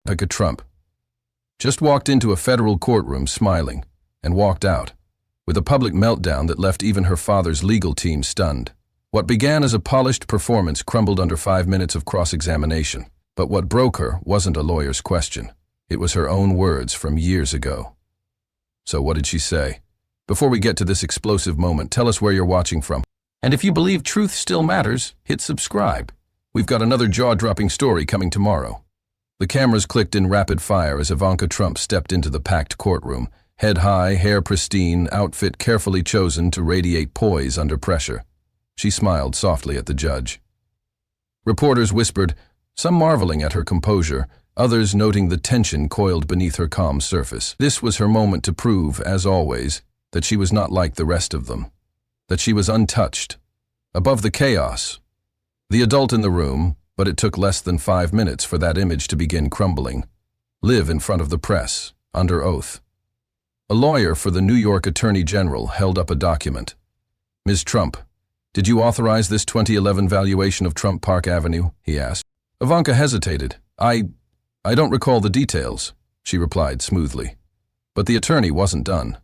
Ivanka Trump just walked into a federal courtroom smiling and walked out, with a public meltdown that left even her father's legal team stunned. What began as a polished performance crumbled under 5 minutes of cross-examination. But what broke her wasn't a lawyer's question. It was her own words from years ago. So what did she say? Before we get to this explosive moment, tell us where you're watching from. And if you believe truth still matters, hit subscribe. We've got another jaw-dropping story coming tomorrow. The cameras clicked in rapid fire as Ivanka Trump stepped into the packed courtroom, head high, hair pristine, outfit carefully chosen to radiate poise under pressure. She smiled softly at the judge. Reporters whispered, some marveling at her composure, others noting the tension coiled beneath her calm surface. This was her moment to prove, as always, that she was not like the rest of them, that she was untouched, above the chaos. The adult in the room, but it took less than 5 minutes for that image to begin crumbling. Live in front of the press, under oath. A lawyer for the New York Attorney General held up a document. Ms. Trump, did you authorize this 2011 valuation of Trump Park Avenue? He asked. Ivanka hesitated. I don't recall the details, she replied smoothly. But the attorney wasn't done.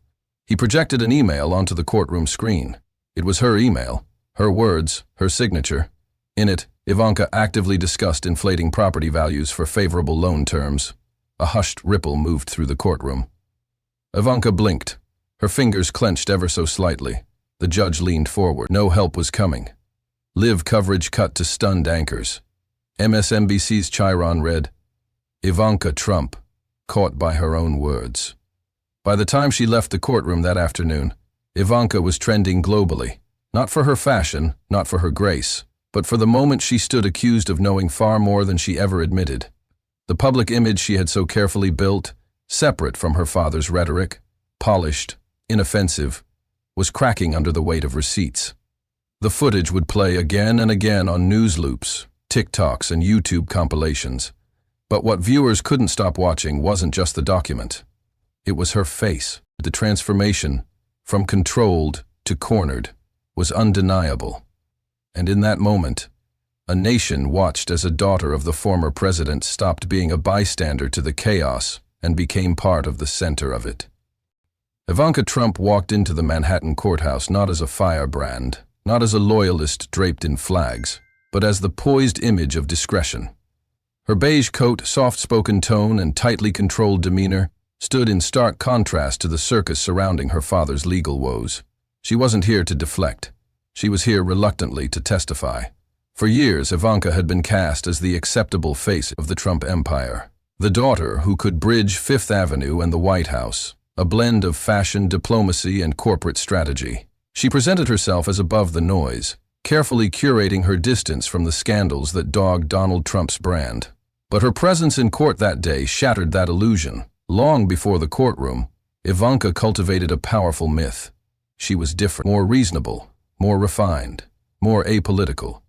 He projected an email onto the courtroom screen. It was her email, her words, her signature. In it, Ivanka actively discussed inflating property values for favorable loan terms. A hushed ripple moved through the courtroom. Ivanka blinked, her fingers clenched ever so slightly. The judge leaned forward. No help was coming. Live coverage cut to stunned anchors. MSNBC's Chiron read, Ivanka Trump, caught by her own words. By the time she left the courtroom that afternoon, Ivanka was trending globally, not for her fashion, not for her grace, but for the moment she stood accused of knowing far more than she ever admitted. The public image she had so carefully built, separate from her father's rhetoric, polished, inoffensive, was cracking under the weight of receipts. The footage would play again and again on news loops, TikToks, and YouTube compilations. But what viewers couldn't stop watching wasn't just the document. It was her face. The transformation, from controlled to cornered, was undeniable. And in that moment, a nation watched as a daughter of the former president stopped being a bystander to the chaos and became part of the center of it. Ivanka Trump walked into the Manhattan courthouse not as a firebrand, not as a loyalist draped in flags, but as the poised image of discretion. Her beige coat, soft-spoken tone, and tightly controlled demeanor stood in stark contrast to the circus surrounding her father's legal woes. She wasn't here to deflect. She was here reluctantly to testify. For years, Ivanka had been cast as the acceptable face of the Trump empire, the daughter who could bridge Fifth Avenue and the White House, a blend of fashion, diplomacy, and corporate strategy. She presented herself as above the noise, carefully curating her distance from the scandals that dogged Donald Trump's brand. But her presence in court that day shattered that illusion. Long before the courtroom, Ivanka cultivated a powerful myth. She was different, more reasonable, more refined, more apolitical.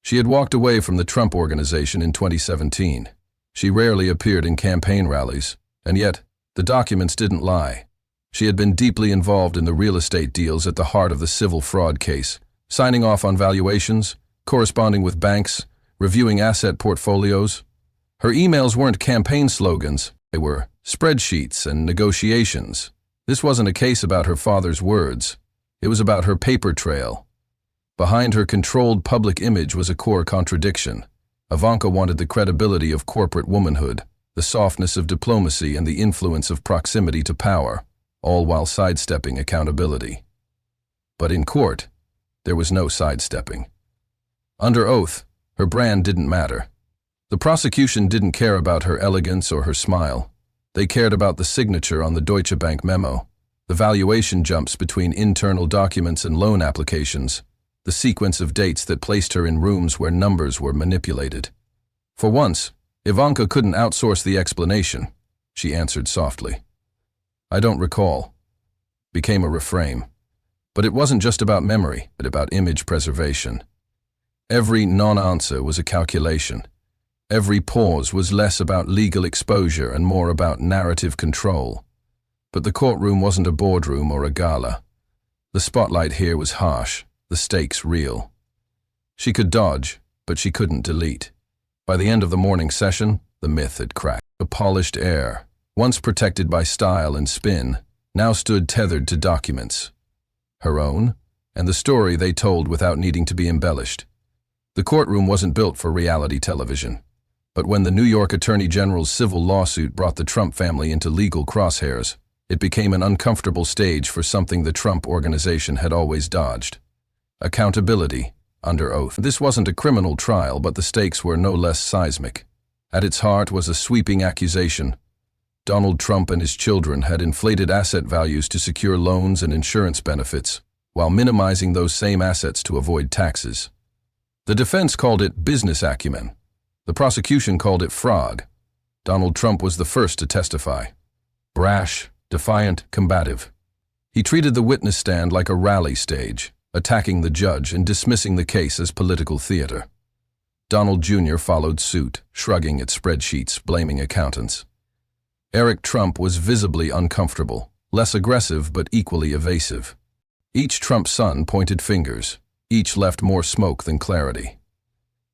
She had walked away from the Trump Organization in 2017. She rarely appeared in campaign rallies, and yet, the documents didn't lie. She had been deeply involved in the real estate deals at the heart of the civil fraud case, signing off on valuations, corresponding with banks, reviewing asset portfolios. Her emails weren't campaign slogans, they were spreadsheets and negotiations. This wasn't a case about her father's words. It was about her paper trail. Behind her controlled public image was a core contradiction. Ivanka wanted the credibility of corporate womanhood, the softness of diplomacy, and the influence of proximity to power, all while sidestepping accountability. But in court, there was no sidestepping. Under oath, her brand didn't matter. The prosecution didn't care about her elegance or her smile. They cared about the signature on the Deutsche Bank memo, the valuation jumps between internal documents and loan applications, the sequence of dates that placed her in rooms where numbers were manipulated. For once, Ivanka couldn't outsource the explanation. She answered softly. I don't recall. Became a refrain. But it wasn't just about memory, but about image preservation. Every non-answer was a calculation. Every pause was less about legal exposure and more about narrative control. But the courtroom wasn't a boardroom or a gala. The spotlight here was harsh, the stakes real. She could dodge, but she couldn't delete. By the end of the morning session, The myth had cracked. A polished air, once protected by style and spin, now stood tethered to documents. Her own, and the story they told without needing to be embellished. The courtroom wasn't built for reality television. But when the New York Attorney General's civil lawsuit brought the Trump family into legal crosshairs, it became an uncomfortable stage for something the Trump organization had always dodged. Accountability, under oath. This wasn't a criminal trial, but the stakes were no less seismic. At its heart was a sweeping accusation. Donald Trump and his children had inflated asset values to secure loans and insurance benefits, while minimizing those same assets to avoid taxes. The defense called it business acumen. The prosecution called it fraud. Donald Trump was the first to testify. Brash, defiant, combative. He treated the witness stand like a rally stage, attacking the judge and dismissing the case as political theater. Donald Jr. followed suit, shrugging at spreadsheets, blaming accountants. Eric Trump was visibly uncomfortable, less aggressive but equally evasive. Each Trump son pointed fingers. Each left more smoke than clarity.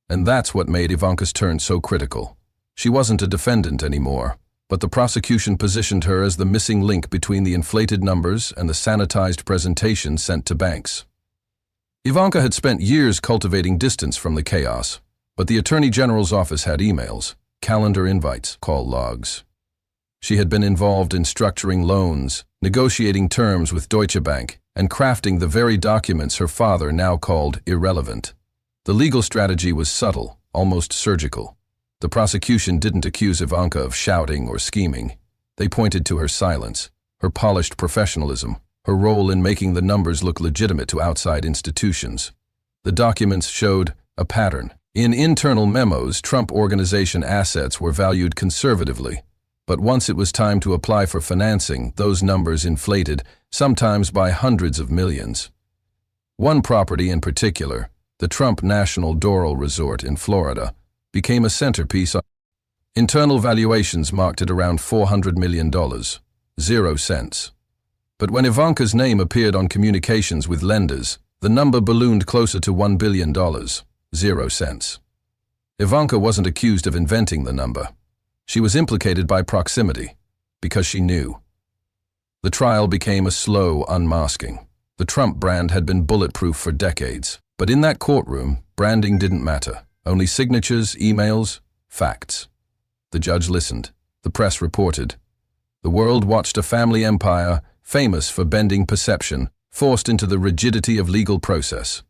And that's what made Ivanka's turn so critical. She wasn't a defendant anymore, but the prosecution positioned her as the missing link between the inflated numbers and the sanitized presentation sent to banks. Ivanka had spent years cultivating distance from the chaos, but the Attorney General's office had emails, calendar invites, call logs. She had been involved in structuring loans, negotiating terms with Deutsche Bank, and crafting the very documents her father now called irrelevant. The legal strategy was subtle, almost surgical. The prosecution didn't accuse Ivanka of shouting or scheming. They pointed to her silence, her polished professionalism, her role in making the numbers look legitimate to outside institutions. The documents showed a pattern. In internal memos, Trump Organization assets were valued conservatively, but once it was time to apply for financing, those numbers inflated, sometimes by hundreds of millions. One property in particular, the Trump National Doral Resort in Florida, became a centerpiece. Internal valuations marked it around $400 million, 0 cents. But when Ivanka's name appeared on communications with lenders, the number ballooned closer to $1 billion, 0 cents. Ivanka wasn't accused of inventing the number. She was implicated by proximity, because she knew. The trial became a slow unmasking. The Trump brand had been bulletproof for decades, but in that courtroom, branding didn't matter. Only signatures, emails, facts. The judge listened. The press reported. The world watched a family empire, famous for bending perception, forced into the rigidity of legal process.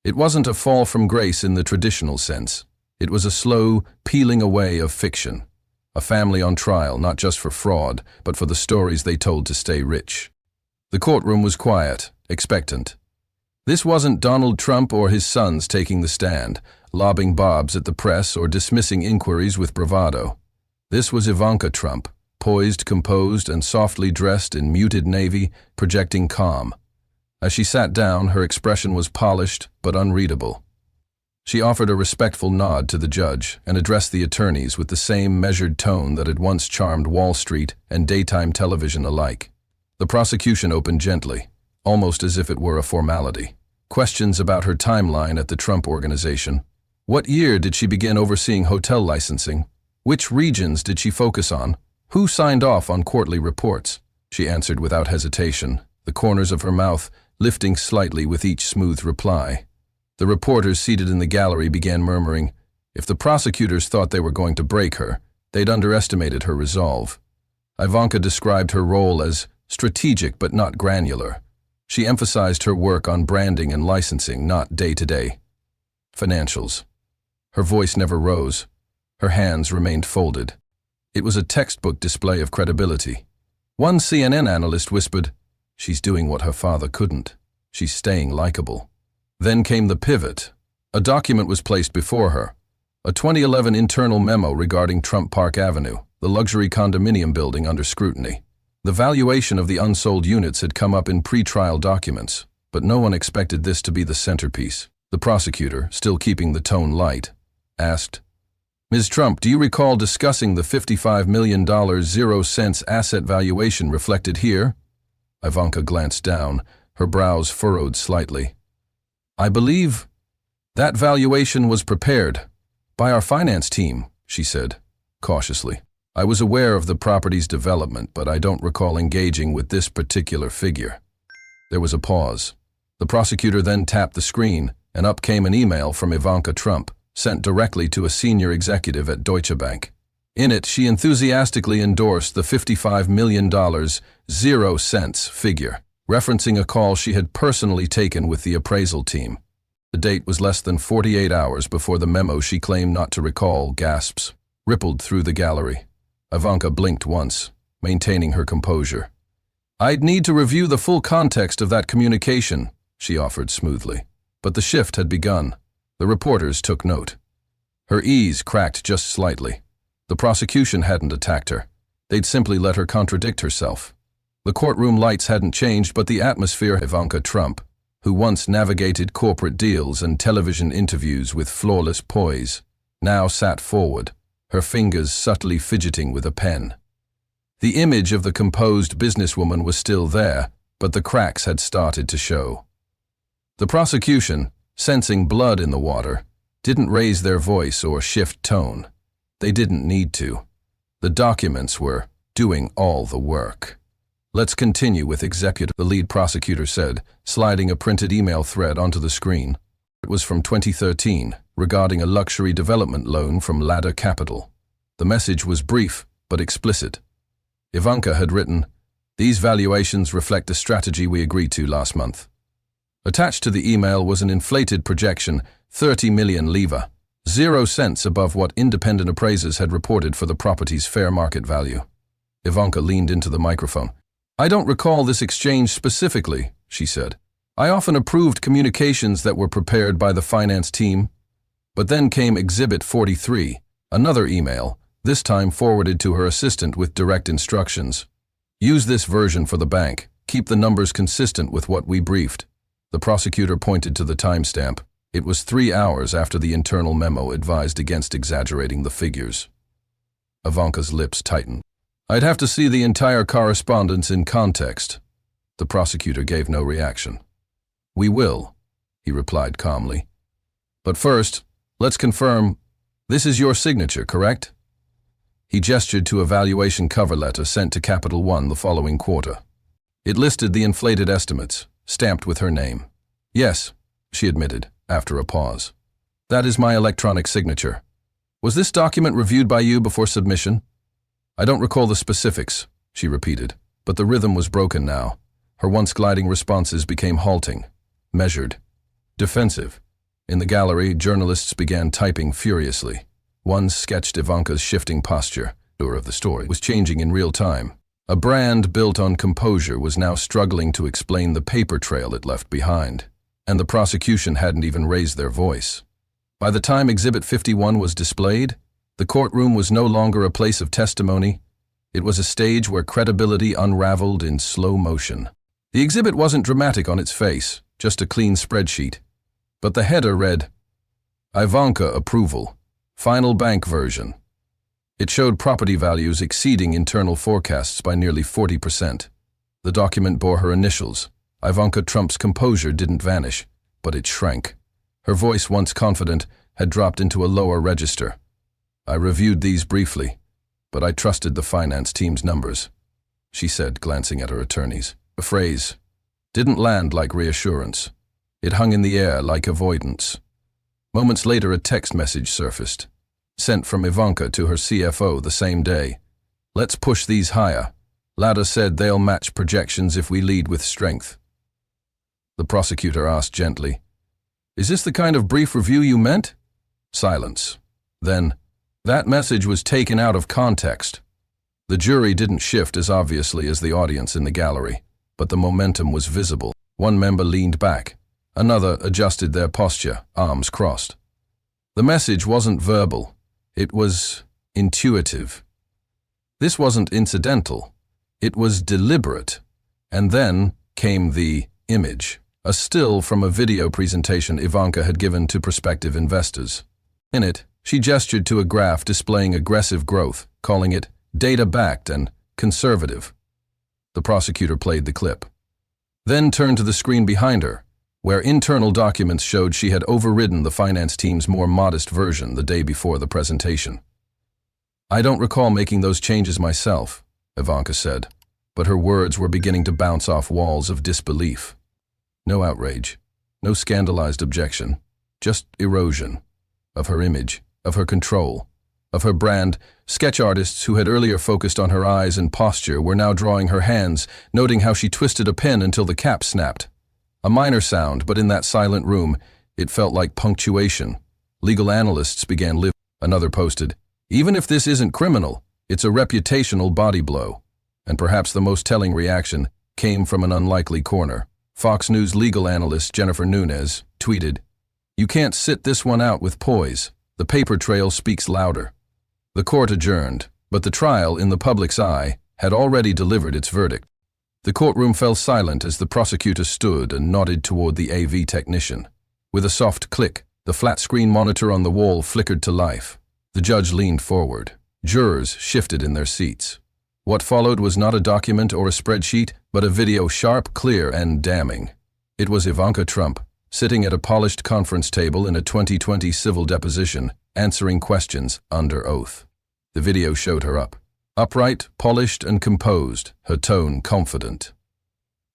It wasn't a fall from grace in the traditional sense. It was a slow peeling away of fiction. A family on trial, not just for fraud, but for the stories they told to stay rich. The courtroom was quiet, expectant. This wasn't Donald Trump or his sons taking the stand, lobbing bobs at the press or dismissing inquiries with bravado. This was Ivanka Trump, poised, composed, and softly dressed in muted navy, projecting calm. As she sat down, her expression was polished but unreadable. She offered a respectful nod to the judge and addressed the attorneys with the same measured tone that had once charmed Wall Street and daytime television alike. The prosecution opened gently, almost as if it were a formality. Questions about her timeline at the Trump Organization. What year did she begin overseeing hotel licensing? Which regions did she focus on? Who signed off on quarterly reports? She answered without hesitation, the corners of her mouth lifting slightly with each smooth reply. The reporters seated in the gallery began murmuring. If the prosecutors thought they were going to break her, they'd underestimated her resolve. Ivanka described her role as strategic but not granular. She emphasized her work on branding and licensing, not day-to-day financials. Her voice never rose. Her hands remained folded. It was a textbook display of credibility. One CNN analyst whispered, "She's doing what her father couldn't. She's staying likable." Then came the pivot. A document was placed before her. A 2011 internal memo regarding Trump Park Avenue, the luxury condominium building under scrutiny. The valuation of the unsold units had come up in pre-trial documents, but no one expected this to be the centerpiece. The prosecutor, still keeping the tone light, asked, "Ms. Trump, do you recall discussing the $55 million 0 cents asset valuation reflected here?" Ivanka glanced down, her brows furrowed slightly. "I believe that valuation was prepared by our finance team," she said. cautiously. I was aware of the property's development, but I don't recall engaging with this particular figure. There was a pause. The prosecutor then tapped the screen, and up came an email from Ivanka Trump, sent directly to a senior executive at Deutsche Bank. In it, she enthusiastically endorsed the $55 million, 0 cents figure, referencing a call she had personally taken with the appraisal team. The date was less than 48 hours before the memo she claimed not to recall, gasps, rippled through the gallery. Ivanka blinked once, maintaining her composure. "I'd need to review the full context of that communication," she offered smoothly. But the shift had begun. The reporters took note. Her ease cracked just slightly. The prosecution hadn't attacked her. They'd simply let her contradict herself. The courtroom lights hadn't changed, but the atmosphere. Ivanka Trump, who once navigated corporate deals and television interviews with flawless poise, now sat forward, her fingers subtly fidgeting with a pen. The image of the composed businesswoman was still there, but the cracks had started to show. The prosecution, sensing blood in the water, didn't raise their voice or shift tone. They didn't need to. The documents were doing all the work. "Let's continue with executive," the lead prosecutor said, sliding a printed email thread onto the screen. It was from 2013, regarding a luxury development loan from Ladder Capital. The message was brief, but explicit. Ivanka had written, "These valuations reflect the strategy we agreed to last month." Attached to the email was an inflated projection, 30 million leva, 0 cents above what independent appraisers had reported for the property's fair market value. Ivanka leaned into the microphone. "I don't recall this exchange specifically," she said. "I often approved communications that were prepared by the finance team." But then came Exhibit 43, another email, this time forwarded to her assistant with direct instructions. "Use this version for the bank. Keep the numbers consistent with what we briefed." The prosecutor pointed to the timestamp. It was 3 hours after the internal memo advised against exaggerating the figures. Ivanka's lips tightened. "I'd have to see the entire correspondence in context." The prosecutor gave no reaction. "We will," he replied calmly. "But first, let's confirm, this is your signature, correct?" He gestured to a valuation cover letter sent to Capital One the following quarter. It listed the inflated estimates, stamped with her name. "Yes," she admitted, after a pause. "That is my electronic signature. Was this document reviewed by you before submission?" "I don't recall the specifics," she repeated, but the rhythm was broken now. Her once gliding responses became halting, measured, defensive. In the gallery, journalists began typing furiously. One sketched Ivanka's shifting posture. The of the story was changing in real time. A brand built on composure was now struggling to explain the paper trail it left behind, and the prosecution hadn't even raised their voice. By the time Exhibit 51 was displayed, the courtroom was no longer a place of testimony. It was a stage where credibility unraveled in slow motion. The exhibit wasn't dramatic on its face, just a clean spreadsheet. But the header read, "Ivanka Approval, Final Bank Version." It showed property values exceeding internal forecasts by nearly 40%. The document bore her initials. Ivanka Trump's composure didn't vanish, but it shrank. Her voice, once confident, had dropped into a lower register. "I reviewed these briefly, but I trusted the finance team's numbers," she said, glancing at her attorneys. The phrase didn't land like reassurance. It hung in the air like avoidance. Moments later, a text message surfaced, sent from Ivanka to her CFO the same day. "Let's push these higher. Ladder said they'll match projections if we lead with strength." The prosecutor asked gently, "Is this the kind of brief review you meant?" Silence. Then, "That message was taken out of context." The jury didn't shift as obviously as the audience in the gallery, but the momentum was visible. One member leaned back. Another adjusted their posture, arms crossed. The message wasn't verbal. It was intuitive. This wasn't incidental. It was deliberate. And then came the image, a still from a video presentation Ivanka had given to prospective investors. In it, she gestured to a graph displaying aggressive growth, calling it data-backed and conservative. The prosecutor played the clip. Then turned to the screen behind her, where internal documents showed she had overridden the finance team's more modest version the day before the presentation. I don't recall making those changes myself, Ivanka said, but her words were beginning to bounce off walls of disbelief. No outrage, no scandalized objection, just erosion of her image, of her control, of her brand. Sketch artists who had earlier focused on her eyes and posture were now drawing her hands, noting how she twisted a pen until the cap snapped. A minor sound, but in that silent room, it felt like punctuation. Legal analysts began living. Another posted, "Even if this isn't criminal, it's a reputational body blow." And perhaps the most telling reaction came from an unlikely corner. Fox News legal analyst Jennifer Nunes tweeted, "You can't sit this one out with poise. The paper trail speaks louder." The court adjourned, but the trial, in the public's eye, had already delivered its verdict. The courtroom fell silent as the prosecutor stood and nodded toward the AV technician. With a soft click, the flat-screen monitor on the wall flickered to life. The judge leaned forward. Jurors shifted in their seats. What followed was not a document or a spreadsheet, but a video sharp, clear, and damning. It was Ivanka Trump, sitting at a polished conference table in a 2020 civil deposition, answering questions under oath. The video showed her upright, polished, and composed, her tone confident.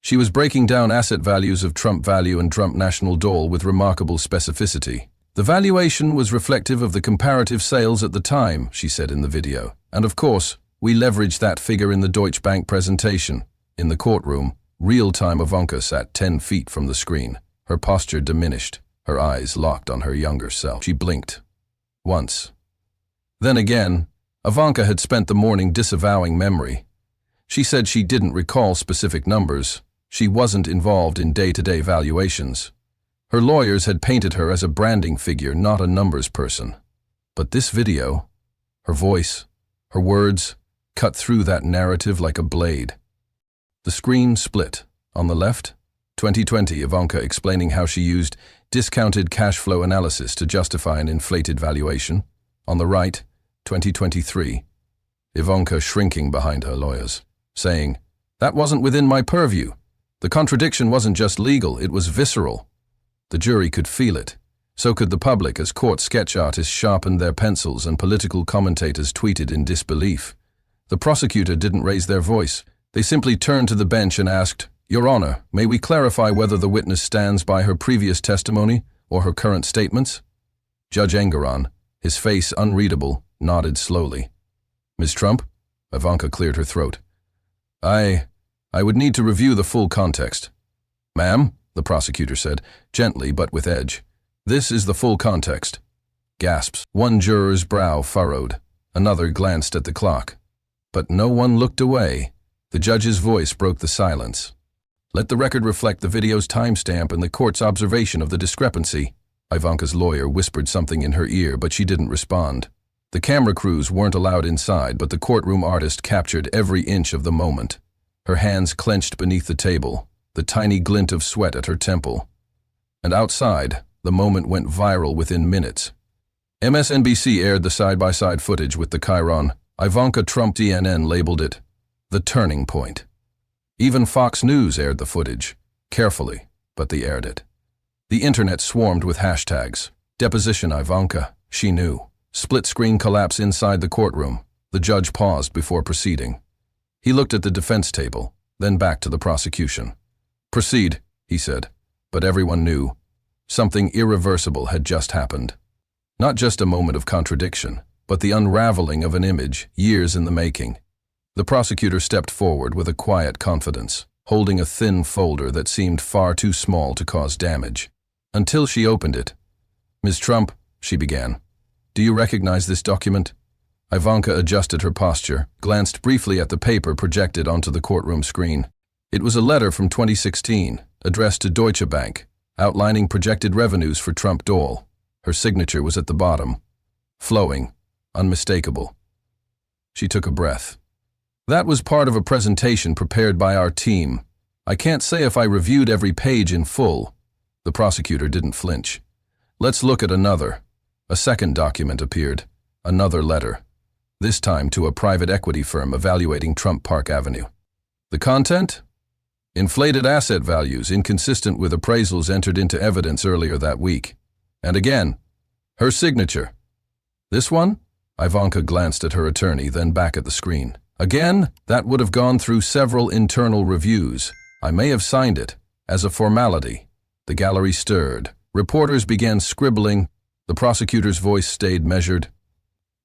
She was breaking down asset values of Trump Value and Trump National Dole with remarkable specificity. "The valuation was reflective of the comparative sales at the time," she said in the video. "And of course, we leveraged that figure in the Deutsche Bank presentation." In the courtroom, real-time Ivanka sat 10 feet from the screen. Her posture diminished, her eyes locked on her younger self. She blinked. Once. Then again, Ivanka had spent the morning disavowing memory. She said she didn't recall specific numbers. She wasn't involved in day-to-day valuations. Her lawyers had painted her as a branding figure, not a numbers person. But this video, her voice, her words, cut through that narrative like a blade. The screen split. On the left, 2020 Ivanka explaining how she used discounted cash flow analysis to justify an inflated valuation. On the right, 2023, Ivanka shrinking behind her lawyers, saying, "That wasn't within my purview. The contradiction wasn't just legal, it was visceral." The jury could feel it. So could the public as court sketch artists sharpened their pencils and political commentators tweeted in disbelief. The prosecutor didn't raise their voice. They simply turned to the bench and asked, "Your Honor, may we clarify whether the witness stands by her previous testimony or her current statements?" Judge Engeron, his face unreadable, nodded slowly. "Ms. Trump?" Ivanka cleared her throat. I would need to review the full context." "Ma'am," the prosecutor said, gently but with edge, "this is the full context." Gasps. One juror's brow furrowed. Another glanced at the clock. But no one looked away. The judge's voice broke the silence. "Let the record reflect the video's timestamp and the court's observation of the discrepancy." Ivanka's lawyer whispered something in her ear, but she didn't respond. The camera crews weren't allowed inside, but the courtroom artist captured every inch of the moment. Her hands clenched beneath the table, the tiny glint of sweat at her temple. And outside, the moment went viral within minutes. MSNBC aired the side-by-side footage with the chyron. Ivanka Trump. CNN labeled it, "The Turning Point." Even Fox News aired the footage, carefully, but they aired it. The internet swarmed with hashtags. Deposition Ivanka, she knew. Split-screen collapse inside the courtroom. The judge paused before proceeding. He looked at the defense table, then back to the prosecution. "Proceed," he said, but everyone knew. Something irreversible had just happened. Not just a moment of contradiction, but the unraveling of an image, years in the making. The prosecutor stepped forward with a quiet confidence, holding a thin folder that seemed far too small to cause damage. Until she opened it. "Ms. Trump," she began, "do you recognize this document?" Ivanka adjusted her posture, glanced briefly at the paper projected onto the courtroom screen. It was a letter from 2016, addressed to Deutsche Bank, outlining projected revenues for Trump Dole. Her signature was at the bottom, flowing, unmistakable. She took a breath. "That was part of a presentation prepared by our team. I can't say if I reviewed every page in full." The prosecutor didn't flinch. "Let's look at another." A second document appeared, another letter, this time to a private equity firm evaluating Trump Park Avenue. The content? Inflated asset values inconsistent with appraisals entered into evidence earlier that week. And again, her signature. This one? Ivanka glanced at her attorney, then back at the screen. Again, that would have gone through several internal reviews. I may have signed it, as a formality. The gallery stirred. Reporters began scribbling. The prosecutor's voice stayed measured.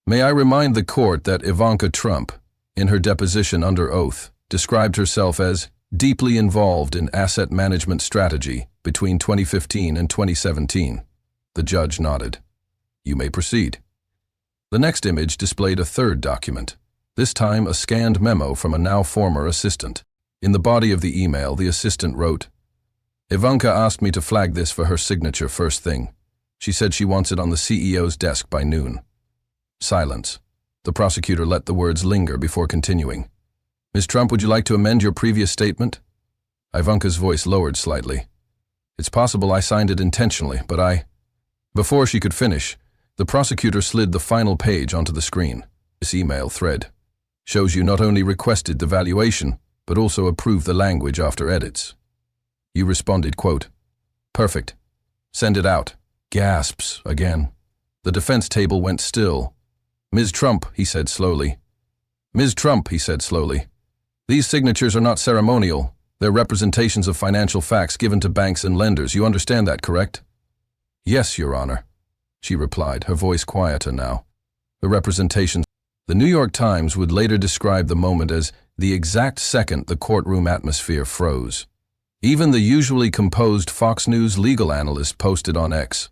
May I remind the court that Ivanka Trump, in her deposition under oath, described herself as deeply involved in asset management strategy between 2015 and 2017. The judge nodded. You may proceed. The next image displayed a third document, this time a scanned memo from a now former assistant. In the body of the email, the assistant wrote, Ivanka asked me to flag this for her signature first thing. She said she wants it on the CEO's desk by noon. Silence. The prosecutor let the words linger before continuing. Ms. Trump, would you like to amend your previous statement? Ivanka's voice lowered slightly. It's possible I signed it intentionally, but I... Before she could finish, the prosecutor slid the final page onto the screen. This email thread shows you not only requested the valuation, but also approved the language after edits. You responded, quote, Perfect. Send it out. Gasps again. The defense table went still. Ms. Trump, he said slowly. Ms. Trump, he said slowly. These signatures are not ceremonial. They're representations of financial facts given to banks and lenders. You understand that, correct? Yes, Your Honor, she replied, her voice quieter now. The representations. The New York Times would later describe the moment as the exact second the courtroom atmosphere froze. Even the usually composed Fox News legal analyst posted on X.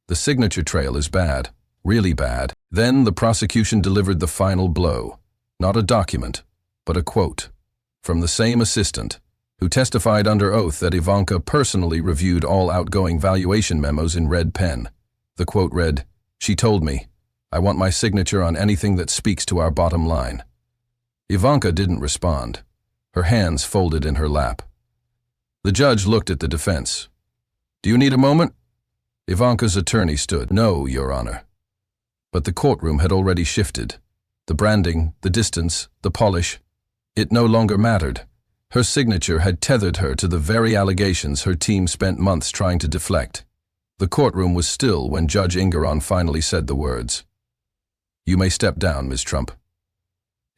The signature trail is bad, really bad. Then the prosecution delivered the final blow. Not a document, but a quote. From the same assistant, who testified under oath that Ivanka personally reviewed all outgoing valuation memos in red pen. The quote read, She told me, I want my signature on anything that speaks to our bottom line. Ivanka didn't respond, her hands folded in her lap. The judge looked at the defense. Do you need a moment? Ivanka's attorney stood. No, Your Honor. But the courtroom had already shifted. The branding, the distance, the polish. It no longer mattered. Her signature had tethered her to the very allegations her team spent months trying to deflect. The courtroom was still when Judge Ingeron finally said the words. You may step down, Ms. Trump.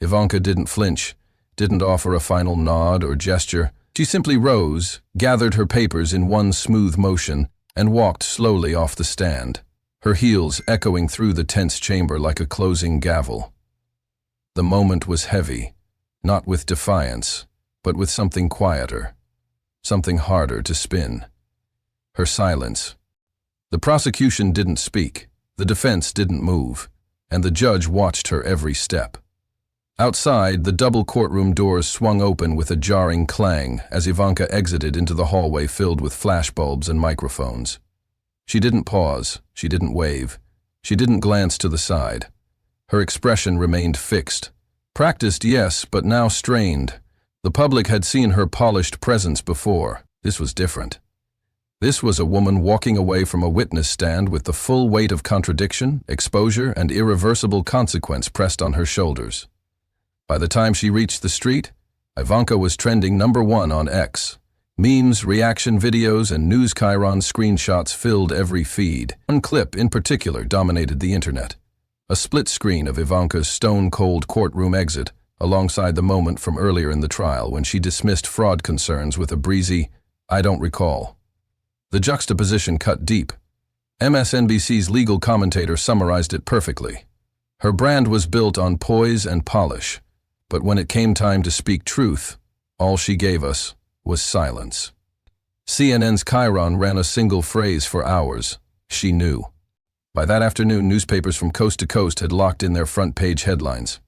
Ivanka didn't flinch, didn't offer a final nod or gesture. She simply rose, gathered her papers in one smooth motion, and walked slowly off the stand, her heels echoing through the tense chamber like a closing gavel. The moment was heavy, not with defiance, but with something quieter, something harder to spin. Her silence. The prosecution didn't speak, the defense didn't move, and the judge watched her every step. Outside, the double courtroom doors swung open with a jarring clang as Ivanka exited into the hallway filled with flashbulbs and microphones. She didn't pause, she didn't wave, she didn't glance to the side. Her expression remained fixed. Practiced, yes, but now strained. The public had seen her polished presence before. This was different. This was a woman walking away from a witness stand with the full weight of contradiction, exposure, and irreversible consequence pressed on her shoulders. By the time she reached the street, Ivanka was trending #1 on X. Memes, reaction videos, and news chyron screenshots filled every feed. One clip in particular dominated the internet. A split screen of Ivanka's stone-cold courtroom exit, alongside the moment from earlier in the trial when she dismissed fraud concerns with a breezy, "I don't recall." The juxtaposition cut deep. MSNBC's legal commentator summarized it perfectly. Her brand was built on poise and polish, but when it came time to speak truth, all she gave us was silence. CNN's chyron ran a single phrase for hours. She knew. By that afternoon, newspapers from coast to coast had locked in their front-page headlines.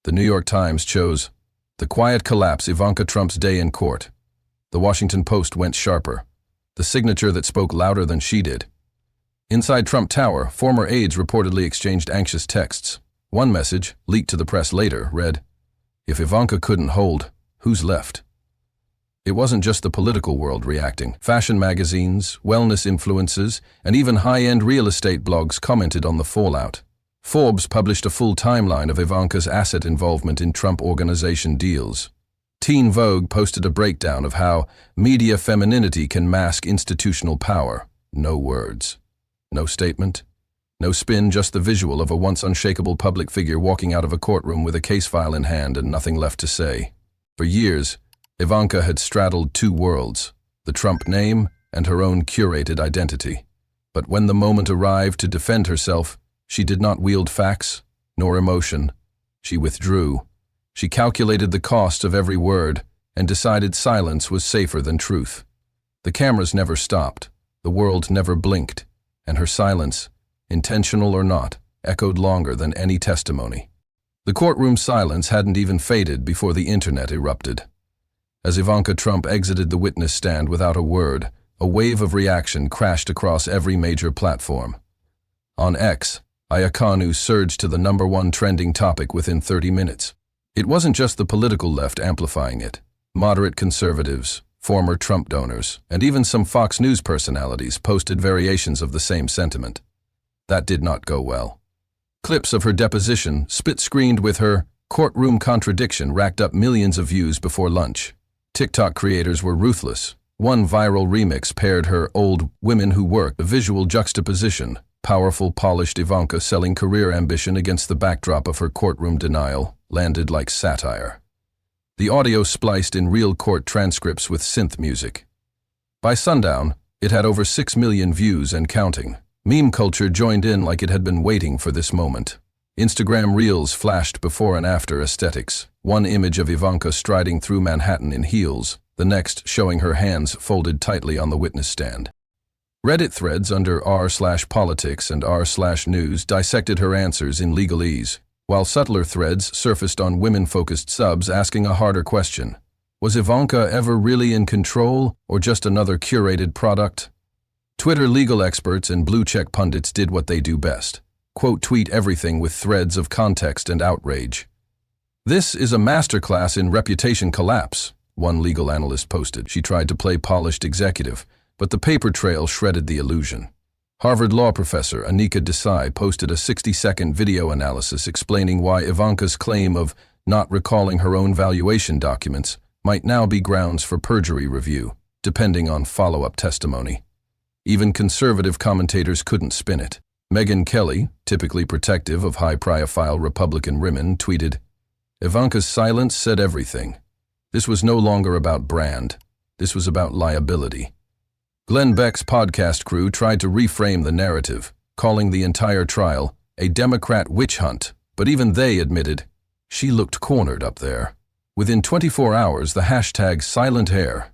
The New York Times chose, "The quiet collapse, Ivanka Trump's day in court." The Washington Post went sharper. The signature that spoke louder than she did. Inside Trump Tower, former aides reportedly exchanged anxious texts. One message, leaked to the press later, read, "If Ivanka couldn't hold, who's left?" It wasn't just the political world reacting. Fashion magazines, wellness influencers, and even high-end real estate blogs commented on the fallout. Forbes published a full timeline of Ivanka's asset involvement in Trump Organization deals. Teen Vogue posted a breakdown of how media femininity can mask institutional power. No words. No statement. No spin, just the visual of a once unshakable public figure walking out of a courtroom with a case file in hand and nothing left to say. For years, Ivanka had straddled two worlds, the Trump name and her own curated identity. But when the moment arrived to defend herself, she did not wield facts nor emotion. She withdrew. She calculated the cost of every word and decided silence was safer than truth. The cameras never stopped, the world never blinked, and her silence, intentional or not, echoed longer than any testimony. The courtroom silence hadn't even faded before the internet erupted. As Ivanka Trump exited the witness stand without a word, a wave of reaction crashed across every major platform. On X, Ivanka surged to the #1 trending topic within 30 minutes. It wasn't just the political left amplifying it. Moderate conservatives, former Trump donors, and even some Fox News personalities posted variations of the same sentiment. That did not go well. Clips of her deposition, split-screened with her courtroom contradiction, racked up millions of views before lunch. TikTok creators were ruthless. One viral remix paired her "Old Women Who Work," a visual juxtaposition, powerful, polished Ivanka selling career ambition against the backdrop of her courtroom denial, landed like satire. The audio spliced in real court transcripts with synth music. By sundown, it had over 6 million views and counting. Meme culture joined in like it had been waiting for this moment. Instagram Reels flashed before and after aesthetics, one image of Ivanka striding through Manhattan in heels, the next showing her hands folded tightly on the witness stand. Reddit threads under r/politics and r/news dissected her answers in legalese, while subtler threads surfaced on women-focused subs asking a harder question. Was Ivanka ever really in control, or just another curated product? Twitter legal experts and blue-check pundits did what they do best. Quote-tweet everything with threads of context and outrage. "This is a masterclass in reputation collapse," one legal analyst posted. She tried to play polished executive, but the paper trail shredded the illusion. Harvard law professor Anika Desai posted a 60-second video analysis explaining why Ivanka's claim of not recalling her own valuation documents might now be grounds for perjury review, depending on follow-up testimony. Even conservative commentators couldn't spin it. Megyn Kelly, typically protective of high-profile Republican women, tweeted, "Ivanka's silence said everything. This was no longer about brand. This was about liability." Glenn Beck's podcast crew tried to reframe the narrative, calling the entire trial a Democrat witch hunt, but even they admitted, "She looked cornered up there." Within 24 hours, the hashtag silent hair.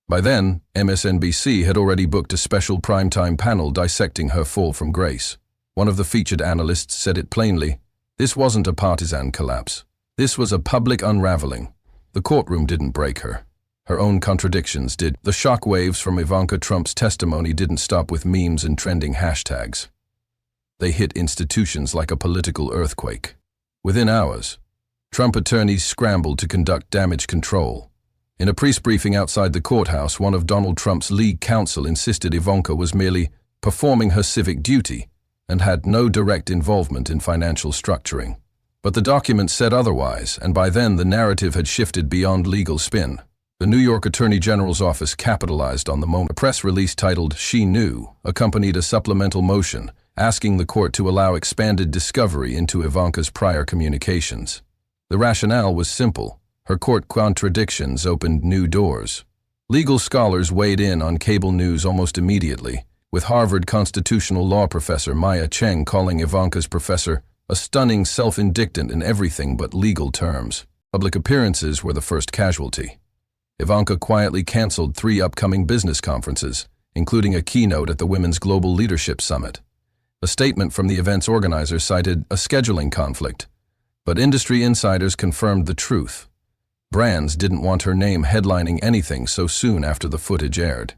By then, MSNBC had already booked a special primetime panel dissecting her fall from grace. One of the featured analysts said it plainly, "This wasn't a partisan collapse. This was a public unraveling. The courtroom didn't break her. Her own contradictions did." The shockwaves from Ivanka Trump's testimony didn't stop with memes and trending hashtags. They hit institutions like a political earthquake. Within hours, Trump attorneys scrambled to conduct damage control. In a press briefing outside the courthouse, one of Donald Trump's league counsel insisted Ivanka was merely performing her civic duty and had no direct involvement in financial structuring. But the document said otherwise, and by then the narrative had shifted beyond legal spin. The New York Attorney General's office capitalized on the moment. A press release titled "She Knew" accompanied a supplemental motion asking the court to allow expanded discovery into Ivanka's prior communications. The rationale was simple. Her court contradictions opened new doors. Legal scholars weighed in on cable news almost immediately, with Harvard constitutional law professor Maya Cheng calling Ivanka's professor a stunning self-indictant in everything but legal terms. Public appearances were the first casualty. Ivanka quietly canceled 3 upcoming business conferences, including a keynote at the Women's Global Leadership Summit. A statement from the event's organizer cited a scheduling conflict, but industry insiders confirmed the truth. Brands didn't want her name headlining anything so soon after the footage aired.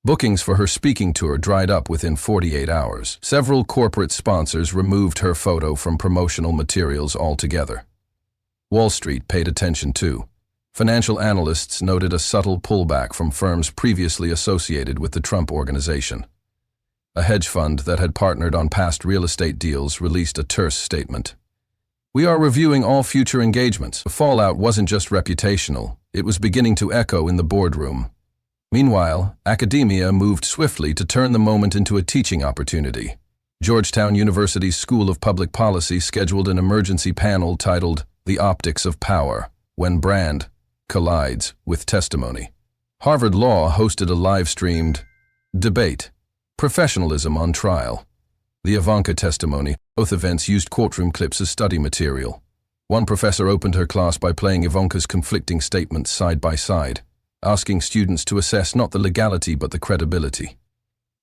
Bookings for her speaking tour dried up within 48 hours. Several corporate sponsors removed her photo from promotional materials altogether. Wall Street paid attention too. Financial analysts noted a subtle pullback from firms previously associated with the Trump Organization. A hedge fund that had partnered on past real estate deals released a terse statement. "We are reviewing all future engagements." The fallout wasn't just reputational, it was beginning to echo in the boardroom. Meanwhile, academia moved swiftly to turn the moment into a teaching opportunity. Georgetown University's School of Public Policy scheduled an emergency panel titled The Optics of Power, When Brand Collides with Testimony. Harvard Law hosted a live-streamed debate, Professionalism on Trial. The Ivanka testimony. Both events used courtroom clips as study material. One professor opened her class by playing Ivanka's conflicting statements side by side, asking students to assess not the legality but the credibility.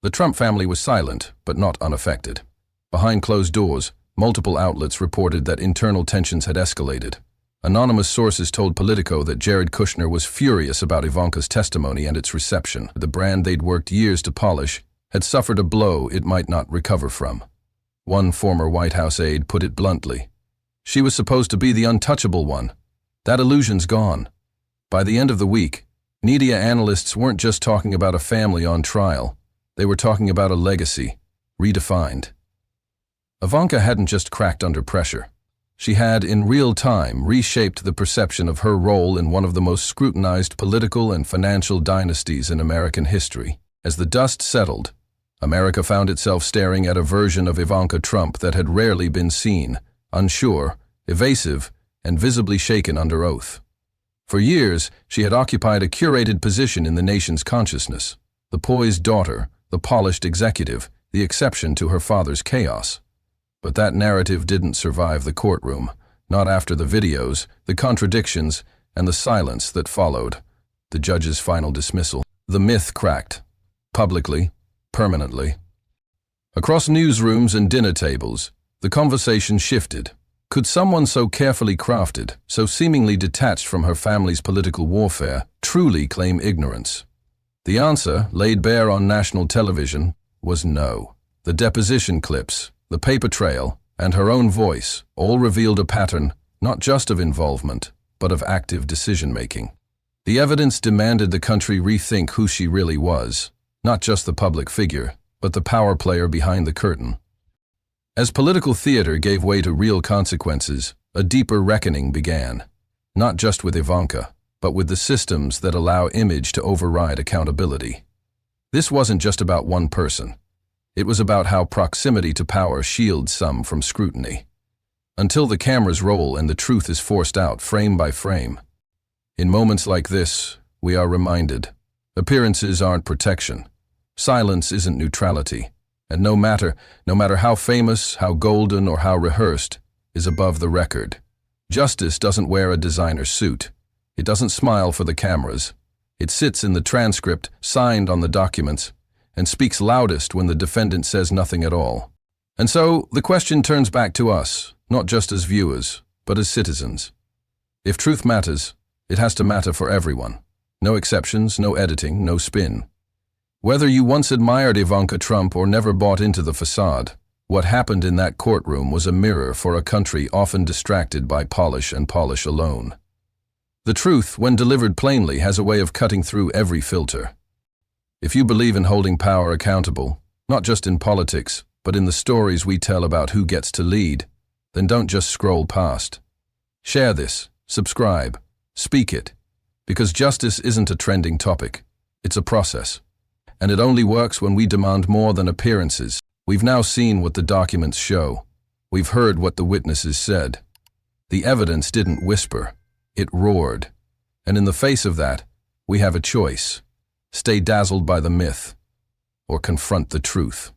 The Trump family was silent, but not unaffected. Behind closed doors, multiple outlets reported that internal tensions had escalated. Anonymous sources told Politico that Jared Kushner was furious about Ivanka's testimony and its reception. The brand they'd worked years to polish had suffered a blow it might not recover from. One former White House aide put it bluntly. She was supposed to be the untouchable one. That illusion's gone. By the end of the week, media analysts weren't just talking about a family on trial. They were talking about a legacy, redefined. Ivanka hadn't just cracked under pressure. She had, in real time, reshaped the perception of her role in one of the most scrutinized political and financial dynasties in American history. As the dust settled, America found itself staring at a version of Ivanka Trump that had rarely been seen, unsure, evasive, and visibly shaken under oath. For years, she had occupied a curated position in the nation's consciousness, the poised daughter, the polished executive, the exception to her father's chaos. But that narrative didn't survive the courtroom, not after the videos, the contradictions, and the silence that followed. The judge's final dismissal. The myth cracked. Publicly, permanently. Across newsrooms and dinner tables, the conversation shifted. Could someone so carefully crafted, so seemingly detached from her family's political warfare, truly claim ignorance? The answer, laid bare on national television, was no. The deposition clips, the paper trail, and her own voice all revealed a pattern not just of involvement, but of active decision-making. The evidence demanded the country rethink who she really was, not just the public figure, but the power player behind the curtain. As political theater gave way to real consequences, a deeper reckoning began, not just with Ivanka, but with the systems that allow image to override accountability. This wasn't just about one person. It was about how proximity to power shields some from scrutiny. Until the cameras roll and the truth is forced out frame by frame. In moments like this, we are reminded, appearances aren't protection. Silence isn't neutrality. And no matter how famous, how golden, or how rehearsed, is above the record. Justice doesn't wear a designer suit. It doesn't smile for the cameras. It sits in the transcript, signed on the documents, and speaks loudest when the defendant says nothing at all. And so, the question turns back to us, not just as viewers, but as citizens. If truth matters, it has to matter for everyone. No exceptions, no editing, no spin. Whether you once admired Ivanka Trump or never bought into the facade, what happened in that courtroom was a mirror for a country often distracted by polish and polish alone. The truth, when delivered plainly, has a way of cutting through every filter. If you believe in holding power accountable, not just in politics, but in the stories we tell about who gets to lead, then don't just scroll past. Share this, subscribe, speak it, because justice isn't a trending topic, it's a process. And it only works when we demand more than appearances. We've now seen what the documents show. We've heard what the witnesses said. The evidence didn't whisper, it roared. And in the face of that, we have a choice. Stay dazzled by the myth, or confront the truth.